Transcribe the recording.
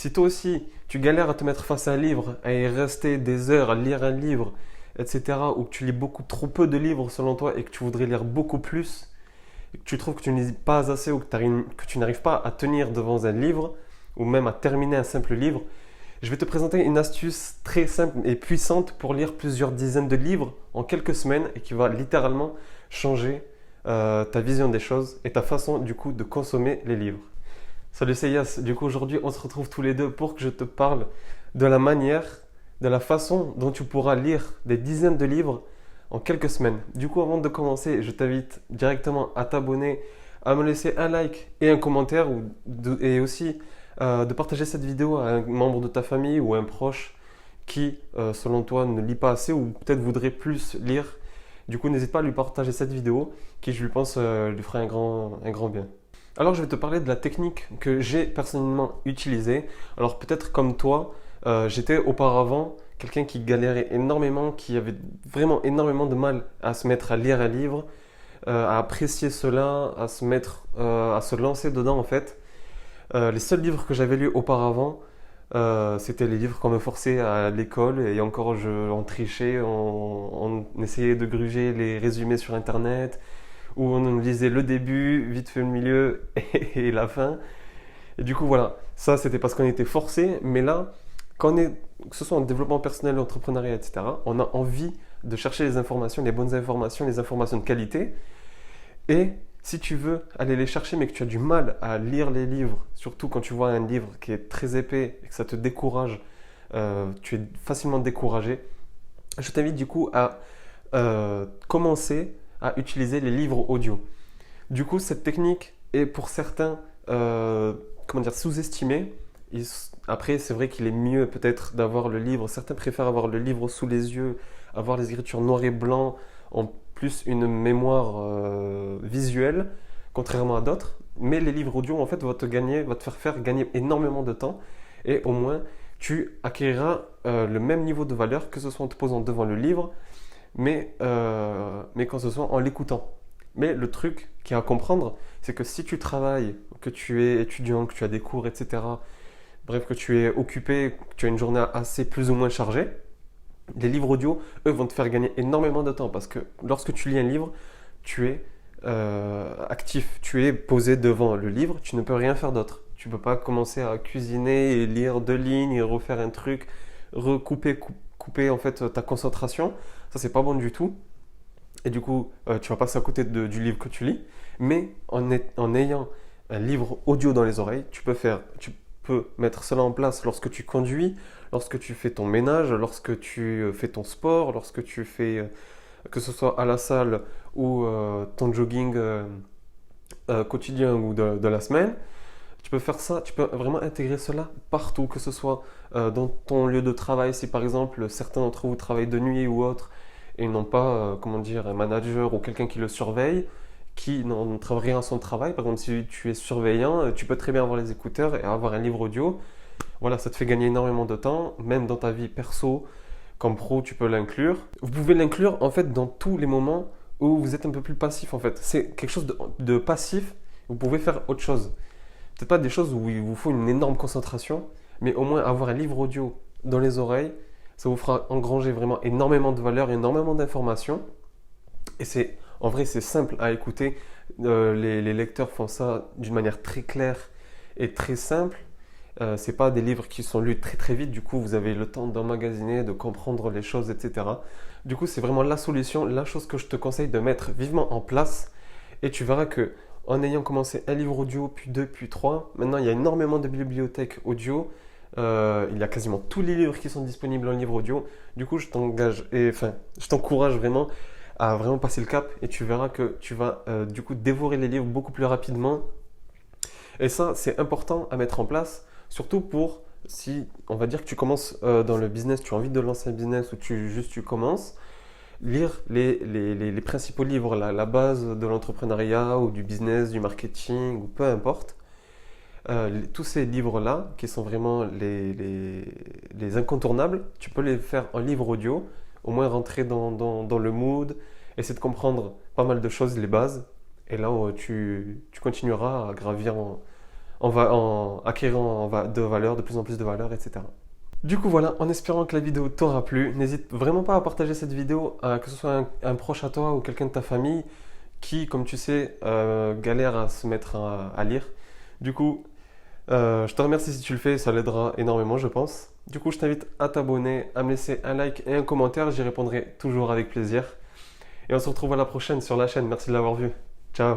Si toi aussi, tu galères à te mettre face à un livre, à y rester des heures, à lire un livre, etc., ou que tu lis beaucoup trop peu de livres selon toi et que tu voudrais lire beaucoup plus, et que tu trouves que tu ne lis pas assez ou que tu n'arrives pas à tenir devant un livre, ou même à terminer un simple livre, je vais te présenter une astuce très simple et puissante pour lire plusieurs dizaines de livres en quelques semaines et qui va littéralement changer ta vision des choses et ta façon du coup de consommer les livres. Salut, c'est Yas. Du coup, aujourd'hui, on se retrouve tous les deux pour que je te parle de la manière, de la façon dont tu pourras lire des dizaines de livres en quelques semaines. Du coup, avant de commencer, je t'invite directement à t'abonner, à me laisser un like et un commentaire et aussi de partager cette vidéo à un membre de ta famille ou un proche qui, selon toi, ne lit pas assez ou peut-être voudrait plus lire. Du coup, n'hésite pas à lui partager cette vidéo qui, je lui pense, lui ferait un grand bien. Alors, je vais te parler de la technique que j'ai personnellement utilisée. Alors, peut-être comme toi, j'étais auparavant quelqu'un qui galérait énormément, qui avait vraiment énormément de mal à se mettre à lire un livre, à apprécier cela, à se mettre, à se lancer dedans en fait. Les seuls livres que j'avais lus auparavant, c'était les livres qu'on me forçait à l'école et encore on trichait, on essayait de gruger les résumés sur internet où on lisait le début, vite fait le milieu et la fin. Et du coup voilà, ça c'était parce qu'on était forcé, mais là, quand on est, que ce soit en développement personnel, entrepreneuriat, etc., on a envie de chercher les informations, les informations de qualité. Et si tu veux aller les chercher, mais que tu as du mal à lire les livres, surtout quand tu vois un livre qui est très épais et que ça te décourage, tu es facilement découragé, je t'invite du coup à commencer à utiliser les livres audio. Du coup, cette technique est pour certains comment dire, sous-estimée. Après, c'est vrai qu'il est mieux peut-être d'avoir le livre. Certains préfèrent avoir le livre sous les yeux, avoir les écritures noir et blanc, en plus une mémoire visuelle, contrairement à d'autres. Mais les livres audio, en fait, vont te faire gagner énormément de temps. Et au moins, tu acquériras le même niveau de valeur que ce soit en te posant devant le livre, mais quand ce soit en l'écoutant. Mais le truc qu'il y a à comprendre, c'est que si tu travailles, que tu es étudiant, que tu as des cours, etc., bref, que tu es occupé, que tu as une journée assez plus ou moins chargée, les livres audio, eux, vont te faire gagner énormément de temps parce que lorsque tu lis un livre, tu es actif, tu es posé devant le livre, tu ne peux rien faire d'autre. Tu ne peux pas commencer à cuisiner et lire deux lignes et refaire un truc, couper en fait ta concentration. Ça, c'est pas bon du tout. Et du coup, tu vas passer à côté du livre que tu lis. Mais en ayant un livre audio dans les oreilles, tu peux mettre cela en place lorsque tu conduis, lorsque tu fais ton ménage, lorsque tu fais ton sport, lorsque tu fais, que ce soit à la salle ou ton jogging quotidien ou de la semaine. Tu peux faire ça, tu peux vraiment intégrer cela partout, que ce soit dans ton lieu de travail, si par exemple certains d'entre vous travaillent de nuit ou autre et n'ont pas, comment dire, un manager ou quelqu'un qui le surveille, qui n'en travaille rien à son travail. Par exemple, si tu es surveillant, tu peux très bien avoir les écouteurs et avoir un livre audio. Voilà, ça te fait gagner énormément de temps, même dans ta vie perso, comme pro, tu peux l'inclure. Vous pouvez l'inclure en fait dans tous les moments où vous êtes un peu plus passif en fait. C'est quelque chose de passif, vous pouvez faire autre chose. Peut-être pas des choses où il vous faut une énorme concentration, mais au moins avoir un livre audio dans les oreilles, ça vous fera engranger vraiment énormément de valeur, énormément d'informations. Et en vrai, c'est simple à écouter. Les lecteurs font ça d'une manière très claire et très simple. C'est pas des livres qui sont lus très très vite, du coup vous avez le temps d'emmagasiner, de comprendre les choses, etc. Du coup, c'est vraiment la solution, la chose que je te conseille de mettre vivement en place. Et tu verras que en ayant commencé un livre audio, puis deux, puis trois, maintenant il y a énormément de bibliothèques audio. Il y a quasiment tous les livres qui sont disponibles en livre audio. Du coup, je t'encourage vraiment à vraiment passer le cap et tu verras que tu vas du coup dévorer les livres beaucoup plus rapidement. Et ça, c'est important à mettre en place, surtout pour si on va dire que tu commences dans le business, tu as envie de lancer un business ou tu commences, lire les principaux livres, la base de l'entrepreneuriat ou du business, du marketing ou peu importe. Tous ces livres-là, qui sont vraiment les incontournables, tu peux les faire en livre audio, au moins rentrer dans le mood, essayer de comprendre pas mal de choses, les bases, et là tu continueras à gravir en acquérant de valeur, de plus en plus de valeur, etc. Du coup voilà, en espérant que la vidéo t'aura plu, n'hésite vraiment pas à partager cette vidéo, que ce soit un proche à toi ou quelqu'un de ta famille qui, comme tu sais, galère à se mettre à lire. Du coup, je te remercie si tu le fais, ça l'aidera énormément, je pense. Du coup, je t'invite à t'abonner, à me laisser un like et un commentaire, j'y répondrai toujours avec plaisir. Et on se retrouve à la prochaine sur la chaîne. Merci de l'avoir vu. Ciao.